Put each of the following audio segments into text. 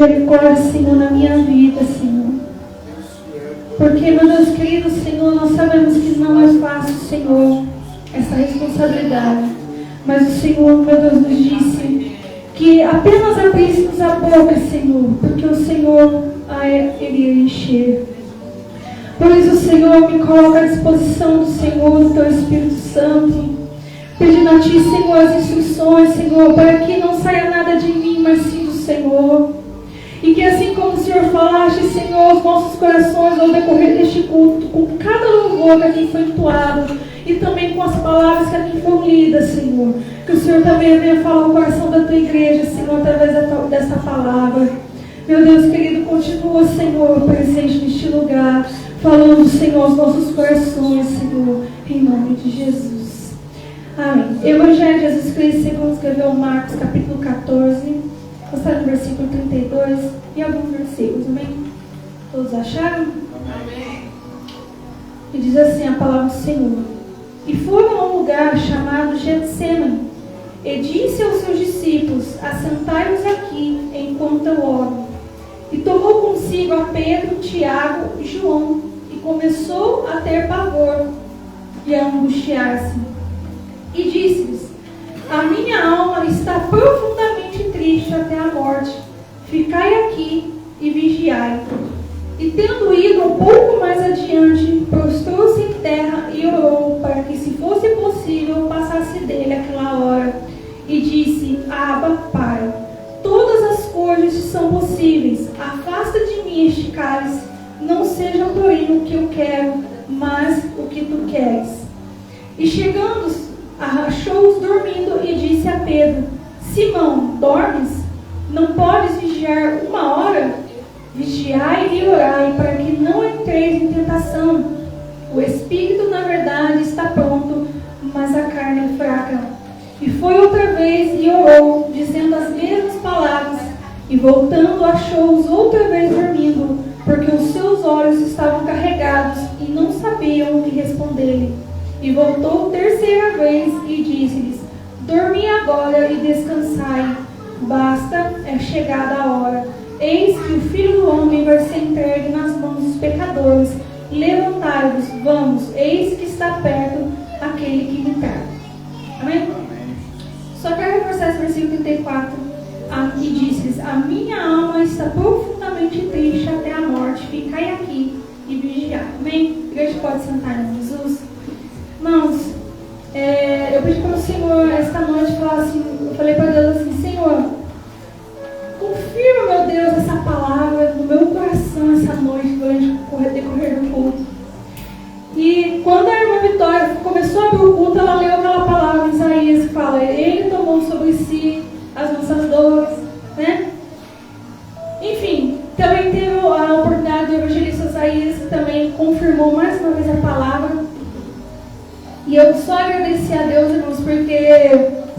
misericórdia, Senhor, na minha vida, Senhor. Porque, meu Deus querido, Senhor, nós sabemos que não é fácil, Senhor, essa responsabilidade. Mas o Senhor, meu Deus, nos disse que apenas abríssemos a boca, Senhor, porque o Senhor iria encher. Por isso, Senhor, me coloca à disposição do Senhor, do Teu Espírito Santo, pedindo a Ti, Senhor, as instruções, Senhor, para que não saia nada de mim, mas sim do Senhor. E que assim como o Senhor falaste, Senhor, os nossos corações ao decorrer deste culto, com cada louvor que aqui foi entoado, e também com as palavras que aqui foram lidas, Senhor, que o Senhor também venha falar o coração da Tua igreja, Senhor, através dessa palavra. Meu Deus querido, continua, Senhor, presente neste lugar, falando, Senhor, aos nossos corações, Senhor, em nome de Jesus. Amém. Evangelho de Jesus Cristo, segundo escreveu Marcos, capítulo 14, está no versículo 32 e alguns versículos, amém? Todos acharam? Amém. E diz assim a palavra do Senhor. E foram a um lugar chamado Getsêmani, e disse aos seus discípulos: assentai-vos aqui, enquanto eu oro. E tomou consigo a Pedro, Tiago e João, e começou a ter pavor e a angustiar-se. E disse-lhes: a minha alma está profundamente triste até a morte. Ficai aqui e vigiai. E tendo ido um pouco mais adiante, prostrou-se em terra e orou para que, se fosse possível, passasse dele aquela hora. E disse: Abba, Pai, todas as coisas são possíveis. Afasta de mim este cálice. Não seja, porém, o que eu quero, mas o que tu queres. E chegando, achou-os dormindo e disse a Pedro: Simão, dormes? Não podes vigiar uma hora? Vigiai e orai, para que não entreis em tentação. O espírito, na verdade, está pronto, mas a carne é fraca. E foi outra vez e orou, dizendo as mesmas palavras. E voltando, achou-os outra vez dormindo, porque os seus olhos estavam carregados e não sabiam o que responder-lhe. E voltou terceira vez e disse-lhes: dormi agora e descansai. Basta, é chegada a hora. Eis que o Filho do Homem vai ser entregue nas mãos dos pecadores. Levantai-vos, vamos, eis que está perto aquele que me traz. Amém? Só quero reforçar esse versículo 34. E disse-lhes: a minha alma está profundamente triste até a morte. Ficai aqui e vigiai. Amém? A igreja pode sentar em Jesus. Irmãos, eu pedi para o Senhor esta noite falar assim, eu falei para Deus assim: Senhor, confirma, meu Deus, essa palavra no meu coração essa noite durante o decorrer do culto. E quando a irmã Vitória começou a abrir o culto, ela leu aquela palavra em Isaías que fala: Ele tomou sobre si as nossas dores, né? Enfim, também teve a oportunidade do evangelista Isaías, que também confirmou mais uma vez a palavra. E eu só agradeci a Deus, irmãos, porque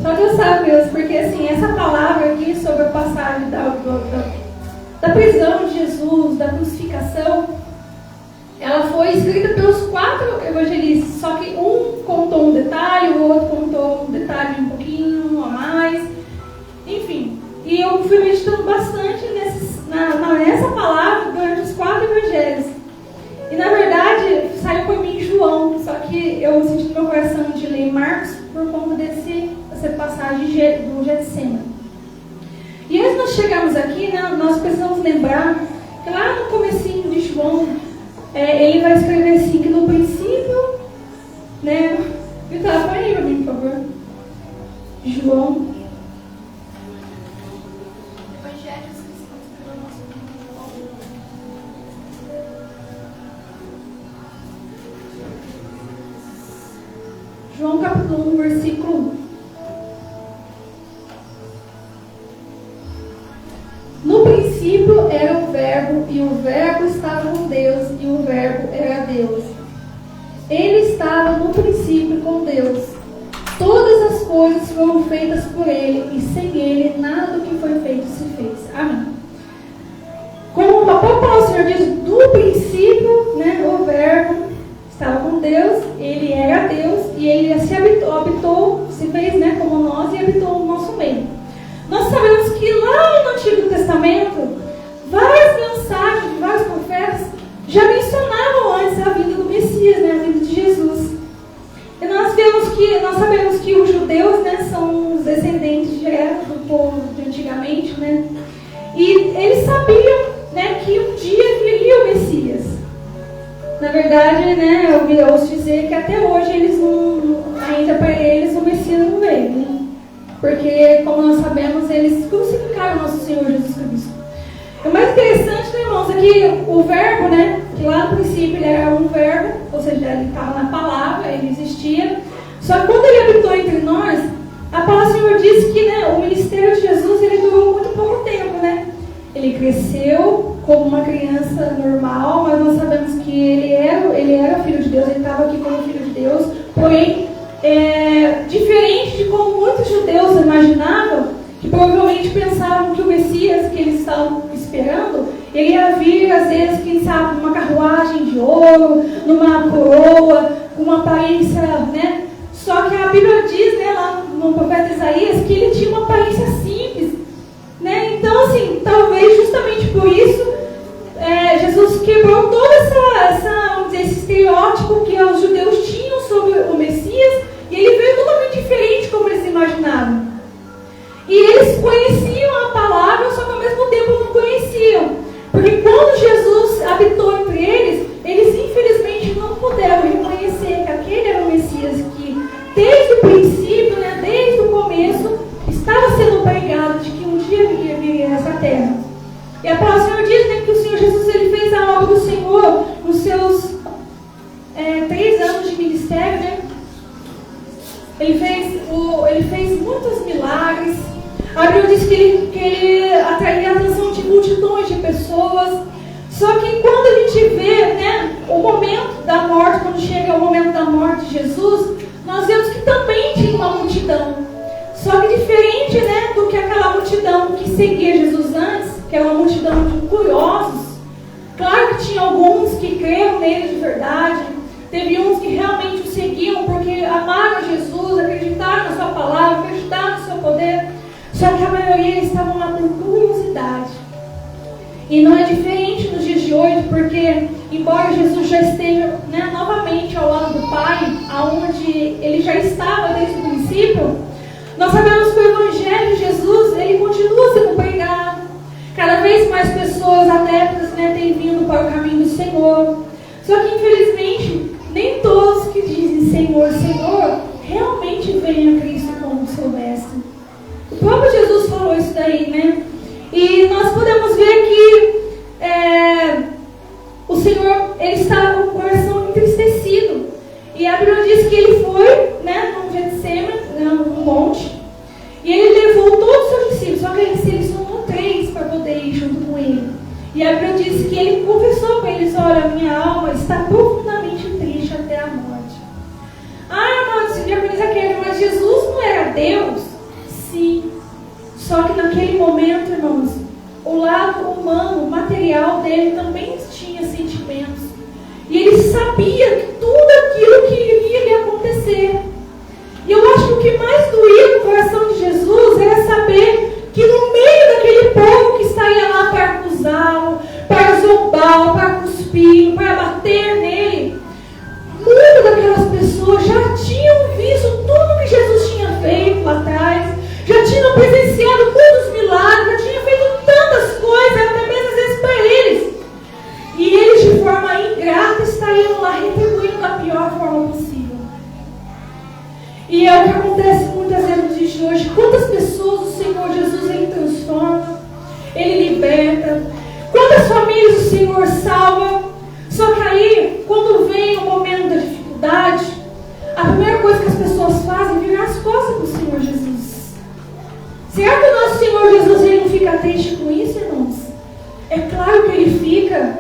só Deus sabe mesmo, porque assim, essa palavra aqui sobre a passagem da prisão de Jesus, da crucificação, ela foi escrita pelos 4 evangelistas, só que um contou um detalhe, o outro contou um detalhe um pouquinho a mais, enfim. E eu fui meditando bastante nessa palavra durante os 4 evangelhos. E na verdade, saiu por mim João, só que eu senti no meu coração de ler Marcos por conta dessa passagem do Getsemane. E antes de nós chegarmos aqui, né, nós precisamos lembrar que lá no comecinho de João, ele vai escrever assim, que no princípio, né, Vitor, põe aí para mim, por favor. João. João capítulo 1, versículo 1. No princípio era o Verbo, e o Verbo estava com Deus, e o Verbo era Deus. Ele estava no princípio com Deus. Todas as coisas foram feitas por Ele, e sem Ele nada do que foi feito se fez. Amém. Como o próprio Senhor diz, do princípio, né, o Verbo estava com Deus, Ele era Deus, e Ele se habitou, se fez, né, como nós, e habitou no nosso meio. Nós sabemos que lá no Antigo Testamento, E eles sabiam, né, que um dia viria o Messias. Na verdade, né, eu ouço dizer que até hoje eles ainda para eles o Messias não veio, né? Porque, como nós sabemos, eles crucificaram nosso Senhor Jesus Cristo. O mais interessante, né, irmãos, é que o verbo, né, que lá no princípio ele era um verbo, ou seja, ele estava na palavra, ele existia. Só que quando ele habitou entre nós, a palavra do Senhor diz que, né, o ministério de Jesus ele durou muito pouco tempo, né? Ele cresceu como uma criança normal, mas nós sabemos que ele era filho de Deus, ele estava aqui como filho de Deus, porém, diferente de como muitos judeus imaginavam, que provavelmente pensavam que o Messias que eles estavam esperando, ele ia vir, às vezes, quem sabe, numa carruagem de ouro, numa coroa, com uma aparência, né? Só que a Bíblia diz, né, lá no profeta Isaías, que ele tinha uma aparência simples, né? Então, assim, talvez justamente por isso, Jesus quebrou todo vamos dizer, esse estereótipo que os judeus tinham sobre o Messias, e ele veio totalmente diferente como eles imaginavam. E eles conheciam a palavra, só que ao mesmo tempo não conheciam. Porque quando Jesus habitou entre eles, eles infelizmente não puderam reconhecer que aquele era o Messias que, desde o princípio, né, desde o começo, estava sendo pregado de que um dia viria essa terra. E a palavra do Senhor diz, né, que o Senhor Jesus ele fez a obra do Senhor nos seus 3 anos de ministério, né? Ele fez muitos milagres. A Bíblia diz que ele atraía a atenção de multidões de pessoas. Só que quando a gente vê, né, o momento da morte, quando chega o momento da morte de Jesus, nós vemos que também tinha uma multidão. Só que diferente, né, do que aquela multidão que seguia Jesus antes, que era uma multidão de curiosos. Claro que tinha alguns que creram nele de verdade. Teve uns que realmente o seguiam porque amaram Jesus, acreditaram na sua palavra, acreditaram no seu poder. Só que a maioria estavam lá por curiosidade. E não é diferente nos dias de hoje, porque embora Jesus já esteja, né, novamente ao lado do Pai, aonde ele já estava desde o princípio, nós sabemos que o Evangelho de Jesus ele continua sendo pregado. Cada vez mais pessoas adeptas, né, têm vindo para o caminho do Senhor. Só que infelizmente nem todos que dizem Senhor, Senhor realmente veem a Cristo como seu mestre. O próprio Jesus falou isso daí, né? E nós podemos ver que o Senhor ele estava com o coração entristecido. E a Bíblia diz que ele foi, né, num Getsemane, num monte, e ele levou todos os seus discípulos, só que ele selecionou 3 para poder ir junto com ele. E a Bíblia diz que ele confessou para eles: olha, minha alma está profundamente triste até a morte. Mas o diaconisa quer, mas Jesus não era Deus? Sim. Só que naquele momento, irmãos, o lado humano, material dele também tinha sentimentos. E ele sabia que tudo aquilo que iria lhe acontecer. E eu acho que o que mais doía no coração de Jesus era saber que no meio daquele povo que estaria lá para acusá-lo, para zombá-lo, para cuspir, para bater nele, muitas daquelas pessoas já tinham visto tudo que Jesus tinha feito lá atrás, já tinham presenciado muitos milagres, já tinham feito tantas coisas, até mesmo às vezes para eles. E eles, de forma ingrata, estariam lá retribuindo da pior forma possível. E é o que acontece muitas vezes nos dias de hoje. Quantas pessoas o Senhor Jesus ele transforma, ele liberta, quantas famílias o Senhor salva. Só que aí, quando vem o momento da dificuldade, a primeira coisa que as pessoas fazem é virar as costas para o Senhor Jesus. Será que o nosso Senhor Jesus ele não fica triste com isso, irmãos? É claro que ele fica,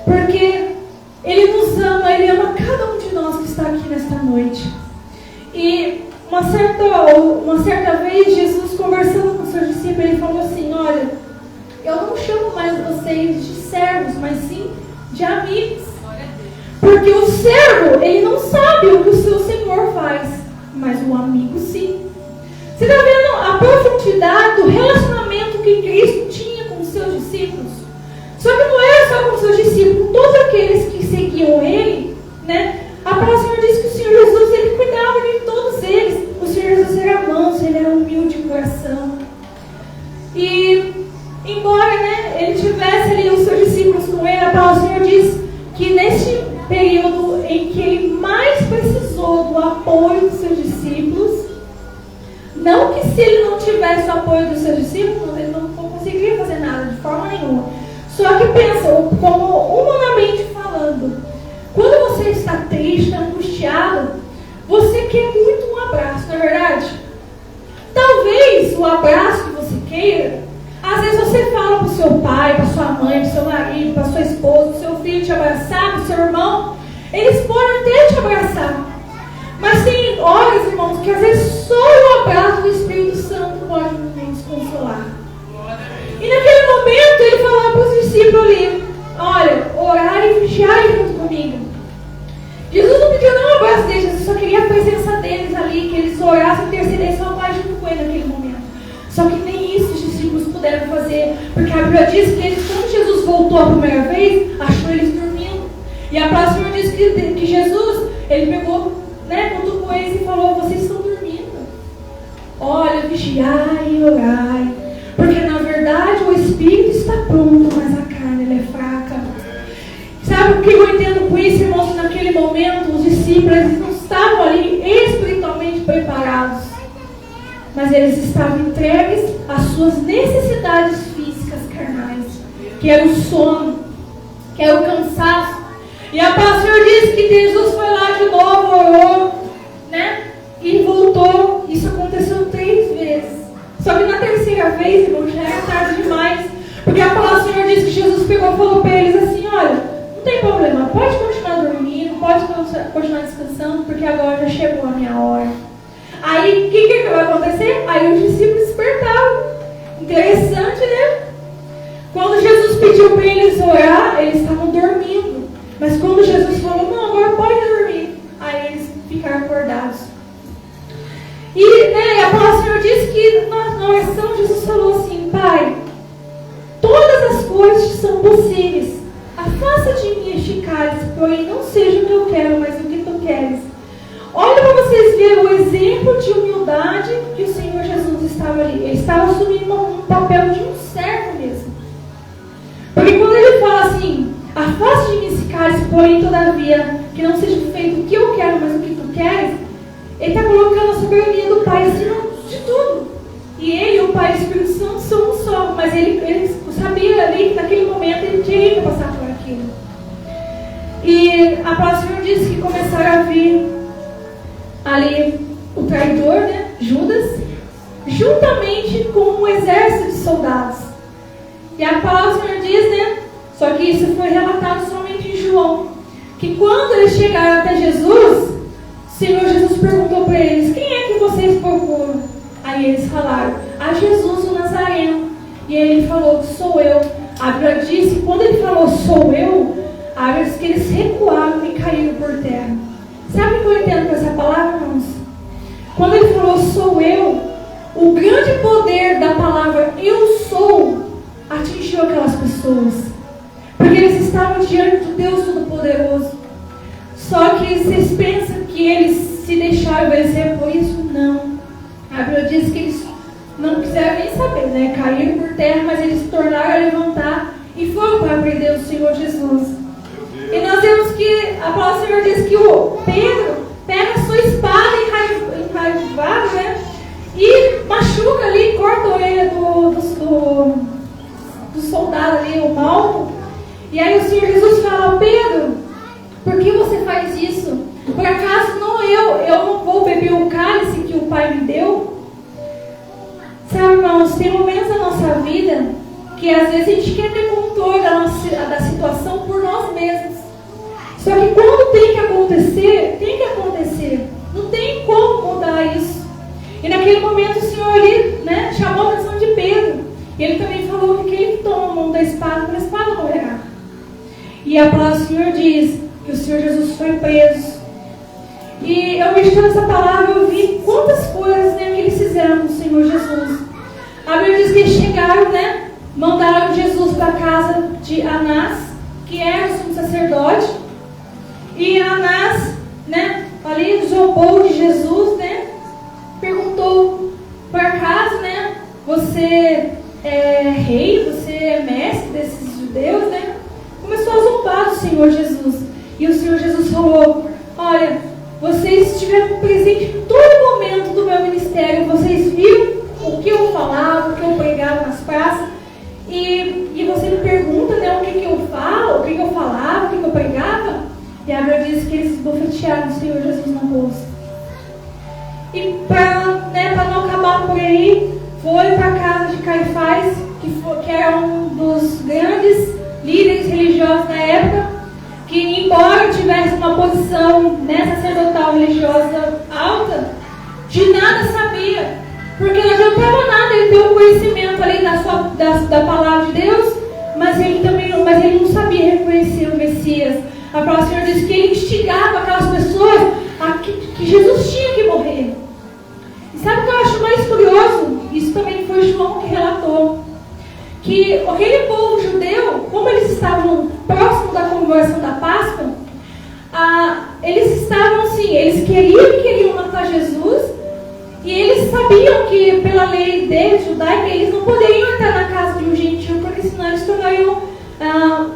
porque ele nos ama, ele ama cada um de nós que está aqui nesta noite. E uma certa vez, Jesus conversando com os seus discípulos, ele falou assim: olha, eu não chamo mais vocês de servos, mas sim de amigos. Porque o servo, ele não sabe o que o seu Senhor faz, mas o amigo sim. Você está vendo a profundidade do relacionamento que Cristo tinha com os seus discípulos? Só que não era só com os seus discípulos, com todos aqueles que seguiam ele, né? A palavra do Senhor diz que o Senhor Jesus, ele cuidava de todos eles. O Senhor Jesus era manso, ele era humilde de coração. E, embora embora, né, ele tivesse ali os seus discípulos com ele, a palavra do Senhor diz que neste período em que ele mais precisou do apoio dos seus discípulos, não que se ele não tivesse o apoio dos seus discípulos, ele não conseguiria fazer nada de forma nenhuma. Só que pensa, como humanamente falando, quando você está triste, angustiado, você quer muito um abraço, não é verdade? Talvez o abraço que você queira, às vezes você fala para o seu pai, para sua mãe, para o seu marido, para sua esposa, para o seu filho te abraçar, para o seu irmão, eles podem até te abraçar. Mas tem horas, irmãos, que às vezes só o abraço do Espírito Santo pode nos consolar. E naquele momento ele falava para os discípulos ali, olha, orar e vigiar junto comigo. Jesus não pediu nem um abraço deles, Jesus só queria a presença deles ali, que eles orassem, intercedessem ao Pai junto com ele naquele momento. Só que nem isso os discípulos puderam fazer, porque a Bíblia diz que eles, quando Jesus voltou a primeira vez, achou eles dormindo. E a palavra do Senhor diz que Jesus, ele pegou, né, cutucou eles e falou, vocês estão dormindo. Olha, vigiai e orai, porque na verdade o Espírito está pronto, mas a carne ela é fraca. Sabe o que eu entendo com isso, irmãos? Naquele momento, os discípulos eles não estavam ali espiritualmente preparados, mas eles estavam entregues às suas necessidades físicas carnais, que era o sono, que era o cansaço. E a palavra do Senhor diz que Jesus foi lá de novo, orou, né? E voltou. Isso aconteceu 3 vezes. Só que na terceira vez, irmão, já era tarde demais, porque a palavra do Senhor diz que Jesus pegou e falou para eles assim, olha, não tem problema, pode continuar dormindo, pode continuar descansando, porque agora já chegou a minha hora. Aí, o que vai acontecer? Aí os discípulos despertaram. Interessante, né? Quando Jesus pediu para eles orar, eles estavam dormindo. Mas quando Jesus falou, não, agora pode dormir, aí eles ficaram acordados. E, né, a palavra do Senhor diz que na oração Jesus falou assim, Pai, todas as coisas são possíveis. Afasta de mim este cálice, porém não seja o que eu quero, mas o que tu queres. Olha para vocês verem o exemplo de humildade que o Senhor Jesus estava ali. Ele estava assumindo um papel de um servo mesmo. Porque quando ele fala assim, afaste de mim esse cálice, porém todavia que não seja feito o que eu quero, mas o que tu queres, ele está colocando a soberania do Pai acima de tudo. E ele, o Pai e o Espírito Santo são um só, mas ele sabia ali que naquele momento ele tinha que passar por aquilo. E a palavra do Senhor diz que começaram a vir ali o traidor, né, Judas, juntamente com um exército de soldados. E a palavra do Senhor diz, né, só que isso foi relatado somente em João, que quando eles chegaram até Jesus, o Senhor Jesus perguntou para eles, quem é que vocês procuram? Aí eles falaram, a Jesus o Nazareno. E ele falou, sou eu. A Bíblia disse, quando ele falou, sou eu, a Bíblia diz que eles recuaram e caíram por terra. Sabe o que eu entendo com essa palavra, irmãos? Quando ele falou, sou eu, o grande poder da palavra eu sou atingiu aquelas pessoas. Porque eles estavam diante do Deus Todo-Poderoso. Só que vocês pensam que eles se deixaram obedecer por isso? Não. A Bíblia diz que eles não quiseram nem saber, né? Caíram por terra, mas eles se tornaram a levantar e foram para aprender o Senhor Jesus. E nós vemos que a palavra do Senhor diz que o Pedro pega a sua espada enraivada, né? E machuca ali, corta a orelha do soldado ali, o Malco. E aí o Senhor Jesus fala, Pedro, por que você faz isso? Por acaso eu não vou beber o cálice que o Pai me deu? Sabe, irmãos, tem momentos da nossa vida que às vezes a gente quer ter controle da situação por nós mesmos. Só que quando tem que acontecer. Não tem como mudar isso. E naquele momento o Senhor ali, né, chamou a atenção de Pedro. E ele também falou que aquele que toma a mão da espada, para a espada morrerá. E a palavra do Senhor diz que o Senhor Jesus foi preso. E eu meditando essa palavra, eu vi quantas coisas, né, que eles fizeram no Senhor Jesus. A Bíblia diz que eles chegaram, né, mandaram Jesus para a casa de Anás, que era o sumo sacerdote. E Anás, né, ali zombou de Jesus, né, perguntou, por acaso, né, você é rei, você é Jesus falou: olha, vocês estiveram presentes em todo momento do meu ministério, vocês viram o que eu falava, o que eu pregava nas praças, e você me pergunta, né, o que eu falo, o que eu falava, o que eu pregava. E a Bíblia diz que eles esbofetearam o Senhor Jesus no rosto. E para não acabar por aí, foi para a casa de Caifás, que era um dos grandes líderes religiosos da época, que embora tivesse uma posição sacerdotal religiosa alta, de nada sabia, porque não adiantava nada ele ter o conhecimento ali da palavra de Deus, mas ele não sabia reconhecer o Messias. A palavra do Senhor diz que ele instigava aquelas pessoas que Jesus tinha que morrer. E sabe o que eu acho mais curioso? Isso também foi João que relatou. Que aquele povo judeu, como eles estavam próximo da comemoração da Páscoa, eles estavam assim, eles queriam matar Jesus, e eles sabiam que pela lei deles, judaica, eles não poderiam entrar na casa de um gentil, porque senão eles tornariam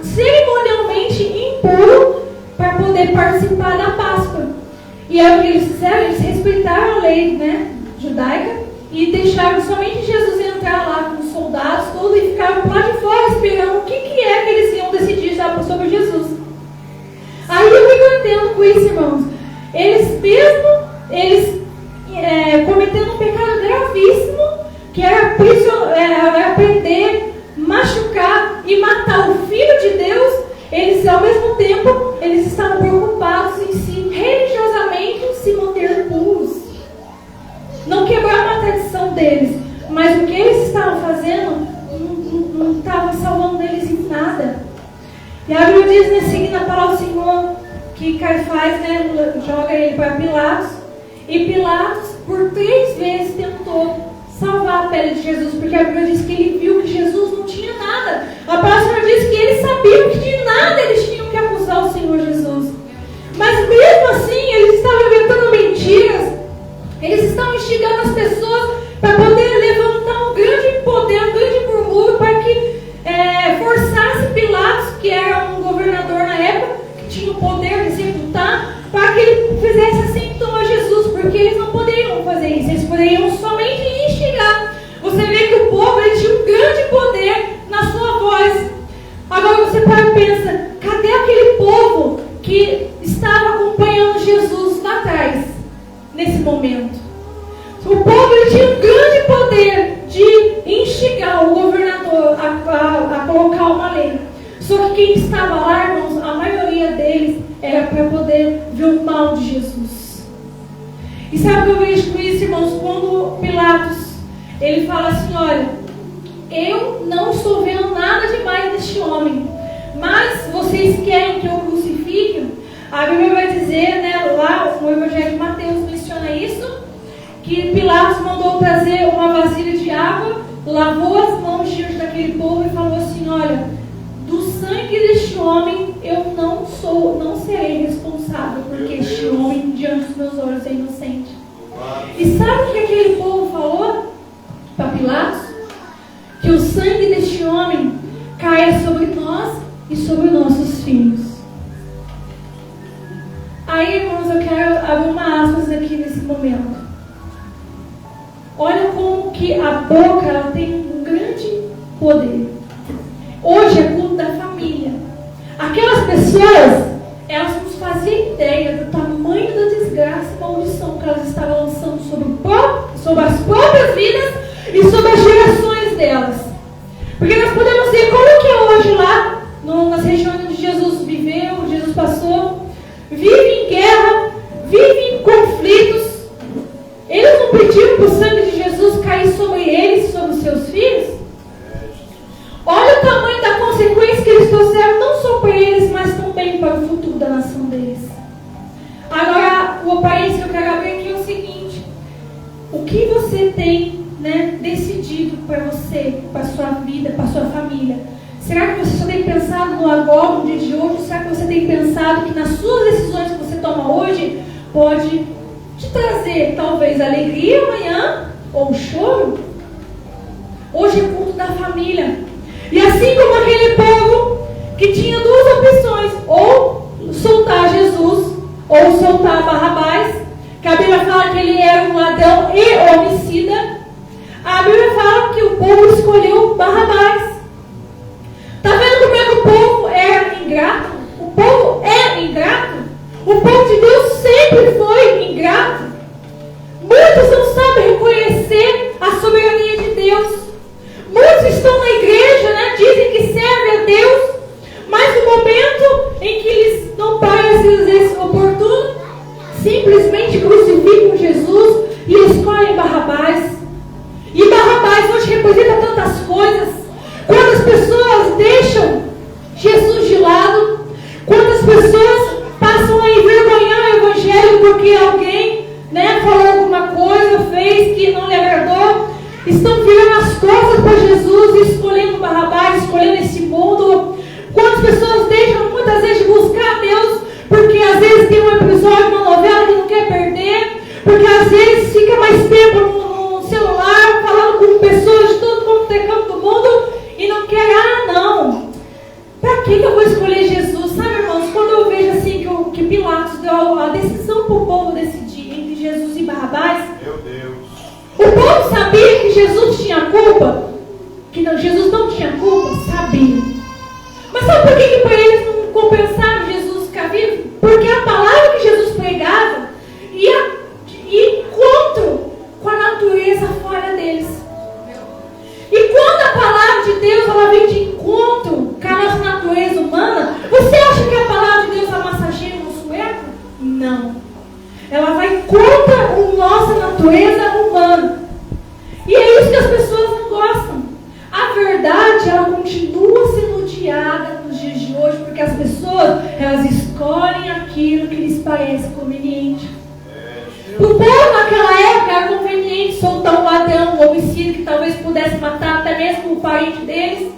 cerimonialmente impuro para poder participar da Páscoa. E aí o que eles fizeram? Eles respeitaram a lei judaica e deixaram somente Jesus entrar lá com os soldados todos e ficaram lá de fora esperando o que é que eles iam decidir já sobre Jesus. Aí o que eu entendo com isso, irmãos? Eles cometendo um pecado gravíssimo, que era prender, machucar e matar o Filho de Deus. Eles, ao mesmo tempo, eles estavam preocupados em religiosamente se manter puros, não quebrar uma tradição deles, mas o que eles estavam fazendo não estava salvando eles em nada. E a Bíblia diz, seguindo a palavra do Senhor, que Caifás joga ele para Pilatos, e Pilatos por 3 vezes tentou salvar a pele de Jesus, porque a Bíblia diz que ele viu que Jesus não tinha nada. A palavra do Senhor diz que eles sabiam que de nada eles tinham que acusar o Senhor Jesus. Mas mesmo assim, eles estavam inventando mentiras, eles estavam instigando as pessoas para poder levantar um grande poder, um grande murmúrio, para que forçasse Pilatos, que era um governador na época, que tinha o poder de executar, para que ele fizesse assim então a Jesus, porque eles não poderiam fazer isso, eles poderiam somente instigar. Você vê que o povo tinha um grande poder na sua voz. Agora você para e pensa, cadê aquele povo que estava acompanhando Jesus lá atrás, nesse momento? O povo tinha um grande poder de instigar o governador a colocar uma lei. Só que quem estava lá, irmãos, a maioria deles era para poder ver o mal de Jesus. E sabe o que eu vejo com isso, irmãos? Quando Pilatos, ele fala assim, olha, eu não estou vendo nada demais neste homem, mas vocês querem que eu crucifique? A Bíblia vai dizer, lá no Evangelho de Mateus menciona isso, que Pilatos mandou trazer uma vasilha de água, lavou as mãos diante daquele povo e falou assim, olha, do sangue deste homem eu não serei responsável, porque este homem diante dos meus olhos é inocente. E sabe o que aquele povo falou para Pilatos? Que o sangue deste homem caia sobre nós e sobre nossos filhos. Aí, irmãos, eu quero abrir uma aspas aqui nesse momento. Olha como que a boca ela tem um grande poder. Hoje é culto da família. Aquelas pessoas, elas não faziam ideia do tamanho da desgraça e maldição que elas estavam lançando sobre as próprias vidas e sobre as gerações delas. Porque nós podemos ver como que é hoje lá, nas regiões onde Jesus viveu, Jesus passou, vive em guerra, vive em conflitos. Eles não pediram para o sangue de Jesus cair sobre eles, sobre os seus filhos? Olha o tamanho da consequência que eles trouxeram, não só para eles, mas também para o futuro da nação deles. Agora, o país que eu quero abrir aqui é o seguinte: o que você tem decidido para você, para a sua vida, para a sua família? Será que você só tem pensado no agora, no dia de hoje? Ou será que você tem pensado que nas suas decisões que você toma hoje pode te trazer talvez alegria amanhã ou choro? Hoje é culto da família. E assim como aquele povo que tinha 2 opções, ou soltar Jesus ou soltar Barrabás, que a Bíblia fala que ele era um ladrão e homicida. A Bíblia fala que o povo escolheu Barrabás. Está vendo como é que o povo era ingrato? O povo é ingrato. O povo de Deus sempre foi ingrato. Muitos não sabem reconhecer a soberania de Deus. Muitos estão na igreja, né? Dizem que servem a Deus, mas no momento em que eles não parecem às vezes oportuno, simplesmente crucificam Jesus e escolhem Barrabás. E Barrabás hoje representa tantas coisas. Quando as pessoas deixam Jesus de lado, quando as pessoas passam a envergonhar o Evangelho porque alguém, né, falou alguma coisa, fez que não lhe agradou, estão virando as costas para Jesus e escolhendo Barrabás, escolhendo esse mundo. Quantas pessoas deixam muitas vezes de buscar a Deus porque às vezes tem um episódio, uma novela que não quer perder, porque às vezes fica mais tempo no celular falando com pessoas de todo quanto é canto do mundo e não quer, não. Para que eu vou escolher Jesus? Sabe, irmãos, quando eu vejo assim que Pilatos deu a decisão para o povo decidir entre Jesus e Barrabás, meu Deus, o povo sabia que Jesus tinha culpa? Que não, Jesus não tinha culpa? Sabia. Mas sabe por que para eles não compensaram Jesus ficar vivo? Porque a palavra que Jesus pregava ia de encontro com a natureza fora deles. E quando a palavra de Deus ela vem de encontro com a nossa natureza humana, você acha que a palavra de Deus massageia o nosso ego? Não. Ela vai contra a nossa natureza humana. E é isso que as pessoas não gostam. A verdade, ela continua sendo odiada nos dias de hoje, porque as pessoas, elas escolhem aquilo que lhes parece conveniente. O povo naquela época era conveniente soltar um ladrão, um homicídio que talvez pudesse matar até mesmo o parente deles.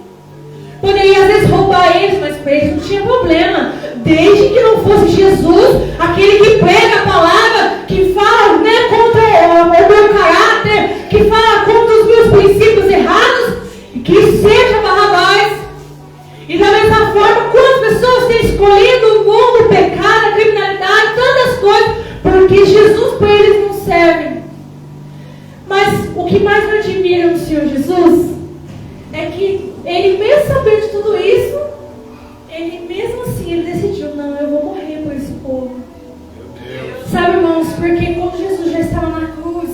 Poderia às vezes roubar eles, mas para eles não tinha problema. Desde que não fosse Jesus, aquele que prega a palavra, que fala, né, contra o meu caráter, que fala contra os meus princípios errados, que seja Barrabás. E da mesma forma, quantas pessoas têm escolhido o mundo, o pecado, a criminalidade, tantas coisas, porque Jesus para eles não serve. Mas o que mais me admira no Senhor Jesus é que ele, mesmo sabendo de tudo isso, ele mesmo assim, ele decidiu, não, eu vou morrer por esse povo. Sabe, irmãos, porque quando Jesus já estava na cruz,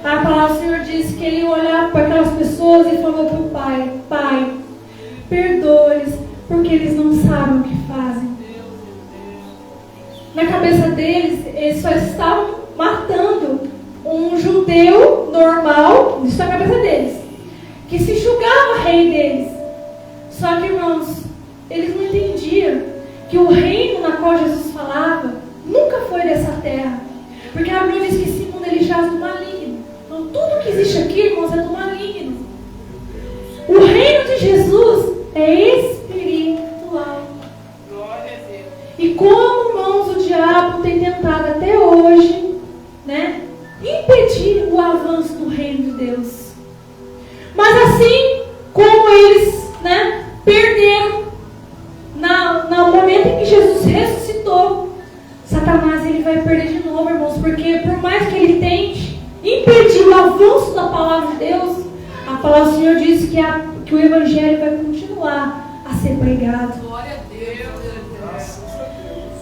a palavra do Senhor diz que ele olhava para aquelas pessoas e falou para o Pai, Pai, perdoa-lhes, porque eles não sabem o que fazem. Na cabeça deles, eles só estavam matando um judeu normal, isso na cabeça deles, que se julgava rei deles. Só que, irmãos, eles não entendiam que o reino na qual Jesus falava nunca foi dessa terra. Porque a Bíblia diz que esse mundo ele jaz do maligno. Então tudo que existe aqui, irmãos, é do maligno. O reino de Jesus é espiritual. E como, irmãos, o diabo tem tentado até hoje, né, impedir o avanço do reino de Deus. Mas assim como eles, né, perderam no momento em que Jesus ressuscitou, Satanás ele vai perder de novo, irmãos, porque por mais que ele tente impedir o avanço da palavra de Deus, a palavra do Senhor diz que o Evangelho vai continuar a ser pregado. Glória a Deus.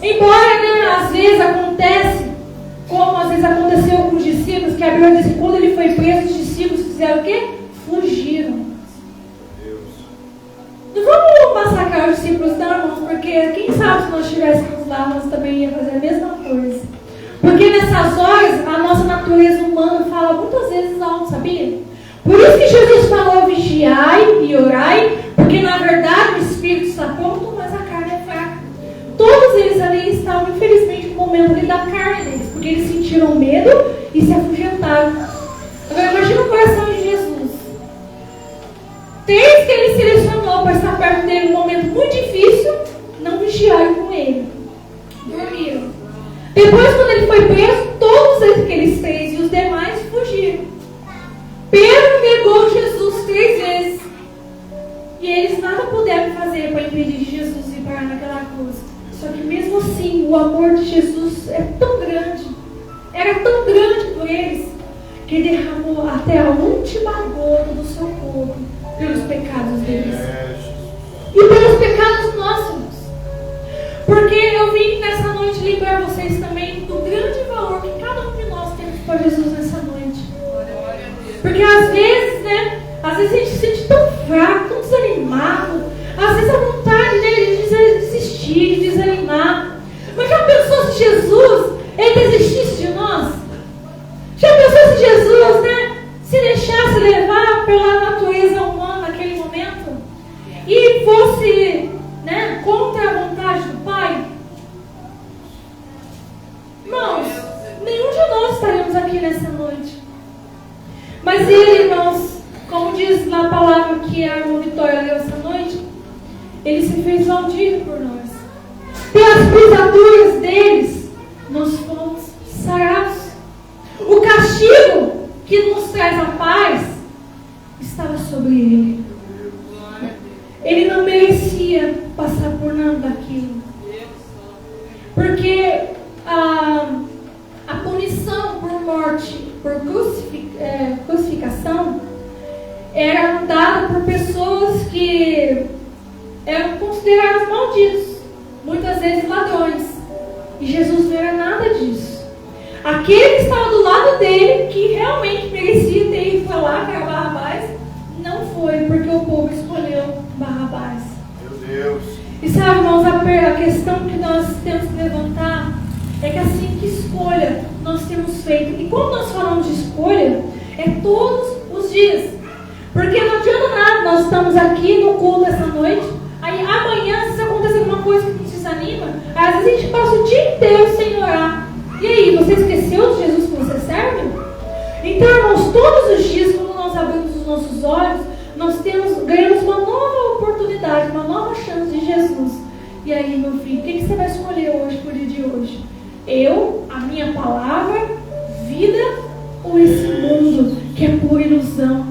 Embora, né, às vezes acontece, como às vezes aconteceu com os discípulos, que a Bíblia diz que quando ele foi preso, os discípulos fizeram o quê? Fugiram. Não vamos massacrar os discípulos, não, irmãos, porque quem sabe se nós estivéssemos lá, nós também íamos fazer a mesma coisa. Porque nessas horas, a nossa natureza humana fala muitas vezes alto, sabia? Por isso que Jesus falou vigiai e orai, porque na verdade o espírito está pronto, mas a carne é fraca. Todos eles ali estavam, infelizmente, no momento ali da carne deles, porque eles sentiram medo e se afugentaram. Agora imagina o coração de Jesus. Desde que ele selecionou para estar perto dele num momento muito difícil, não vigiaram com ele. Dormiram. Depois, quando ele foi preso, todos aqueles 3 e os demais fugiram. Pedro negou Jesus 3 vezes. E eles nada puderam fazer para impedir Jesus de parar naquela cruz. Só que mesmo assim, o amor de Jesus é tão grande, era tão grande por eles, que derramou até a última gota do seu corpo pelos pecados deles. E pelos pecados nossos. Porque eu vim nessa noite lembrar vocês também do grande valor que cada um de nós temos para Jesus nessa noite. Porque às vezes, às vezes a gente se sente tão fraco, tão desanimado. Às vezes a vontade dele de desistir, de desanimar. Mas já pensou se Jesus, ele desistisse de nós? Já pensou se Jesus, se deixasse levar pela natureza humana naquele momento? E fosse, contra a vontade do Pai? Irmãos, nenhum de nós estaríamos aqui nessa noite. Mas ele, irmãos, como diz na palavra que a irmã Vitória leu essa noite, ele se fez maldito por nós. Pelas pisaduras deles, nós fomos sarados. O castigo que nos traz a paz estava sobre ele. Ele não merecia passar por nada daquilo. Porque a punição por morte, por crucificação, era dada por pessoas que eram consideradas malditos, muitas vezes ladrões. E Jesus não era nada disso. Aquele que estava do lado dele, que realmente merecia ter ido para lá, para Barrabás, não foi, porque o povo escolheu Barrabás. Meu Deus. E sabe, irmãos, a questão que nós temos que levantar é que assim, que escolha nós temos feito. E quando nós falamos de escolha, é todos os dias. Porque não adianta nada, nós estamos aqui no culto essa noite, aí amanhã, se acontecer alguma coisa que nos desanima, às vezes a gente passa o dia inteiro sem orar. E aí, você esqueceu de Jesus que você serve? Então, irmãos, todos os dias, quando nós abrimos os nossos olhos, nós ganhamos uma nova oportunidade, uma nova chance de Jesus. E aí, meu filho, o que você vai escolher hoje, por dia de hoje? Eu, a minha palavra, vida ou esse mundo que é pura ilusão?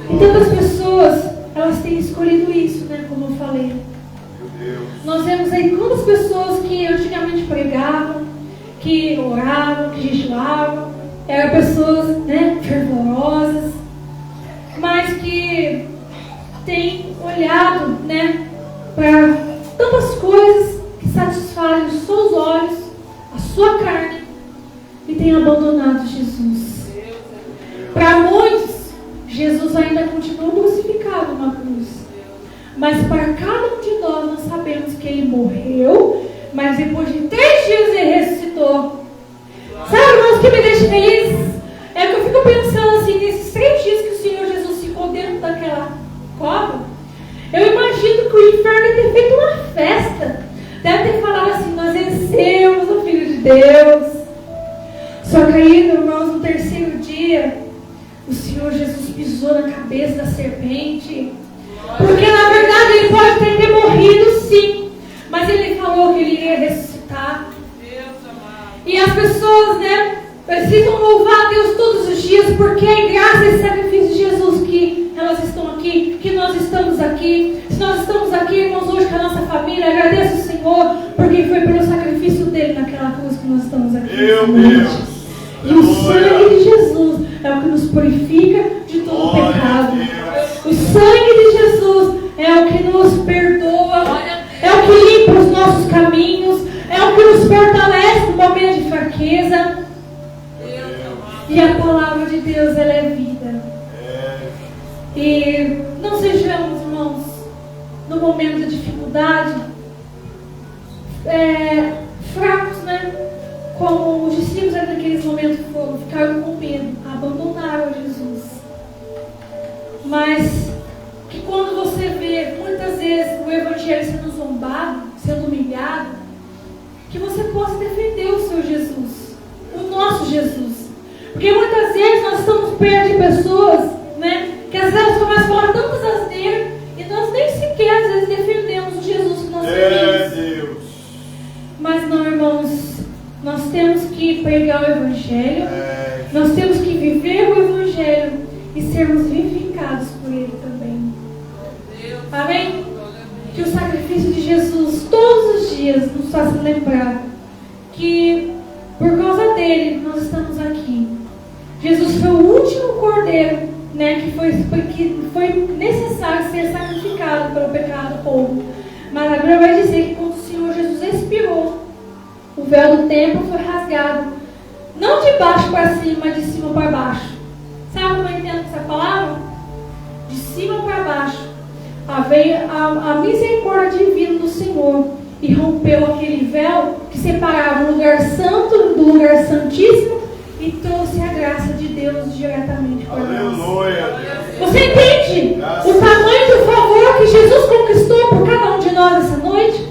E tantas pessoas, elas têm escolhido isso, como eu falei. Nós vemos aí quantas pessoas que antigamente pregavam, que oravam, que jejuavam, eram pessoas fervorosas, mas que têm olhado para tantas coisas que satisfazem os seus olhos, a sua carne, e têm abandonado Jesus. Para muitos, Jesus ainda continua crucificado na cruz. Mas para cada um de nós sabemos que ele morreu, mas depois de 3 dias ele ressuscitou. Sabe, irmãos, o que me deixa feliz? É que eu fico pensando assim, nesses 3 dias que o Senhor Jesus ficou dentro daquela cova, eu imagino que o inferno deve ter feito uma festa. Deve ter falado assim, nós vencemos o Filho de Deus. Só que aí, irmãos, no 3º dia, o Senhor Jesus pisou na cabeça da serpente. Porque na verdade ele pode ter morrido sim, mas ele falou que ele iria ressuscitar. E as pessoas precisam louvar a Deus todos os dias, porque é graças a esse sacrifício de Jesus que elas estão aqui, que nós estamos aqui. Se nós estamos aqui, irmãos, hoje com a nossa família, agradeço o Senhor, porque foi pelo sacrifício dele naquela cruz que nós estamos aqui. Meu Deus. E o sangue de Jesus é o que nos purifica de todo pecado. O sangue de Jesus é o que nos perdoa, é o que limpa os nossos caminhos, é o que nos fortalece no momento de fraqueza. E a palavra de Deus, ela é vida. E não sejamos, irmãos, no momento de dificuldade, fracos, como os discípulos naqueles momentos foram, ficaram com medo, abandonaram Jesus. Mas que quando você vê muitas vezes o Evangelho sendo zombado, sendo humilhado, que você possa defender o seu Jesus, o nosso Jesus. Porque muitas vezes nós estamos perto de pessoas, que às vezes elas começam a falar tantas asneiras e nós nem sequer às vezes defendemos o Jesus que nós temos. Mas não, irmãos, nós temos que pregar o Evangelho, nós temos que viver o Evangelho e sermos vivificados por ele também. Amém? Que o sacrifício de Jesus todos os dias dias nos faça lembrar que por causa dele nós estamos aqui. Jesus foi o último cordeiro, né, que foi necessário ser sacrificado pelo pecado do povo. Mas a Bíblia vai dizer que quando o Senhor Jesus expirou, o véu do templo foi rasgado, não de baixo para cima, mas de cima para baixo. Sabe como eu entendo essa palavra? De cima para baixo. Veio a misericórdia divina do Senhor e rompeu aquele véu que separava o lugar santo do lugar santíssimo e trouxe a graça de Deus diretamente para nós. Aleluia. Você entende o tamanho do favor que Jesus conquistou por cada um de nós essa noite?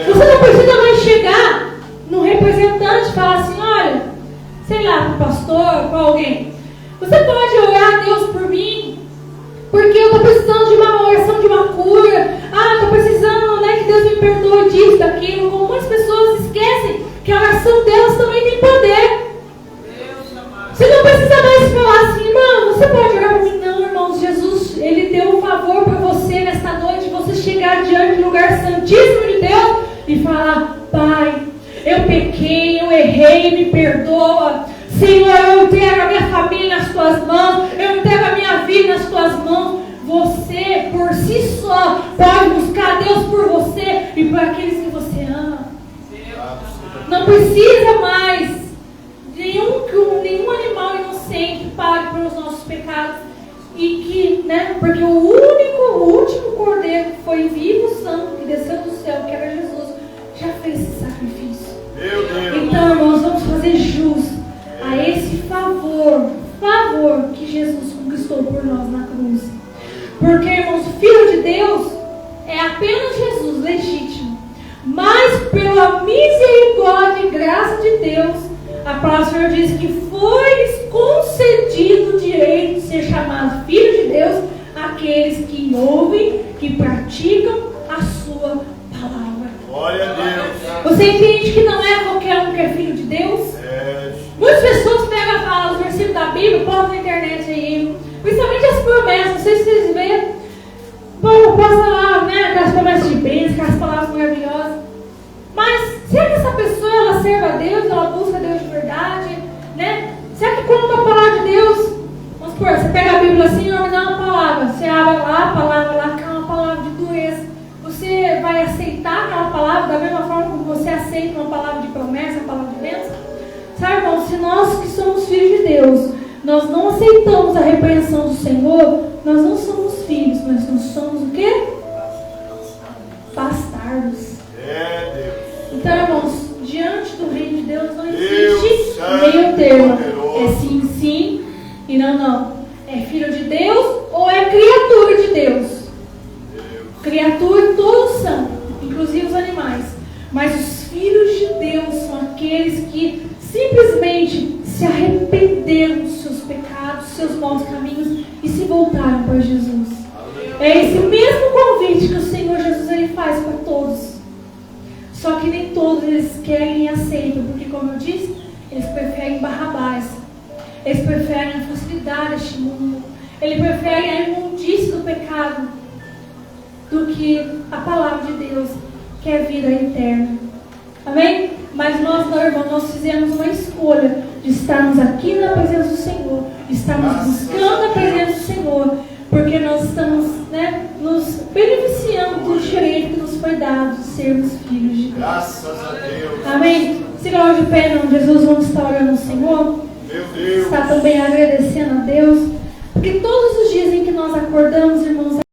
Você não precisa mais chegar no representante e falar assim, olha, sei lá, para o pastor, para alguém. Você pode orar a Deus por mim, porque eu estou precisando de uma oração, de uma cura. Estou precisando, né, que Deus me perdoe disso, daquilo. Como muitas pessoas esquecem que a oração delas também tem poder. Você não precisa mais falar assim, irmão, você pode orar por mim? Não, irmãos, Jesus, Ele deu um favor para você nesta noite, você chegar diante do lugar santíssimo de Deus e falar, Pai, eu pequei, eu errei, me perdoa. Senhor, eu entrego a minha família nas tuas mãos, eu entrego a minha vida nas tuas mãos. Você, por si só, pode buscar Deus por você e por aqueles que você ama. Não precisa mais nenhum animal inocente pague pelos nossos pecados. E que, né, porque o último cordeiro que foi vivo, santo, que desceu do céu, que era Jesus, já fez esse sacrifício. Meu Deus. Então, irmãos, vamos fazer jus a esse favor que Jesus conquistou por nós na cruz. Porque, irmãos, o Filho de Deus é apenas Jesus, legítimo. Mas pela misericórdia e graça de Deus, a palavra do Senhor diz que foi concedido o direito de ser chamado Filho de Deus àqueles que ouvem, que praticam a sua palavra. Glória a Deus. Você entende que não é qualquer um que é filho de Deus? Muitas pessoas pegam e falam os versículos da Bíblia, põem na internet aí, principalmente as promessas, não sei se vocês veem, posta lá, né, aquelas promessas de bênçãos, aquelas palavras maravilhosas. Mas será que essa pessoa, ela serve a Deus, ela busca a Deus de verdade, né? Será que quando a palavra de Deus, vamos supor, você pega a Bíblia assim, não me dá uma palavra, você abre lá, a palavra lá, que é uma palavra de dureza, você vai aceitar aquela palavra da mesma forma como você aceita uma palavra de promessa, uma palavra de bênção? Sabe, irmão, se nós que somos filhos de Deus, nós não aceitamos a repreensão do Senhor, nós não somos filhos, mas nós somos o quê? Bastardos. Deus. Então, irmãos, diante do reino de Deus não existe meio termo. É sim, sim e não, não. É filho de Deus ou é criatura de Deus? Criatura todos são, inclusive os animais. Mas os filhos de Deus são aqueles que simplesmente se arrependeram dos seus pecados, dos seus maus caminhos e se voltaram para Jesus. É esse mesmo convite que o Senhor Jesus ele faz para todos. Só que nem todos eles querem e aceitam, porque como eu disse, eles preferem Barrabás. Eles preferem a facilidade deste mundo. Eles preferem a imundície do pecado do que a palavra de Deus, que é vida eterna. Amém? Mas nós, não, irmão, nós fizemos uma escolha de estarmos aqui na presença do Senhor, de estarmos buscando a presença do Senhor, porque nós estamos, né, nos beneficiando do direito que nos foi dado de sermos filhos de Deus. Graças a Deus. Amém? Se nós de pé, não, Jesus, vamos estar orando ao Senhor. Meu Deus. Está também agradecendo a Deus, porque todos os dias em que nós acordamos, irmãos,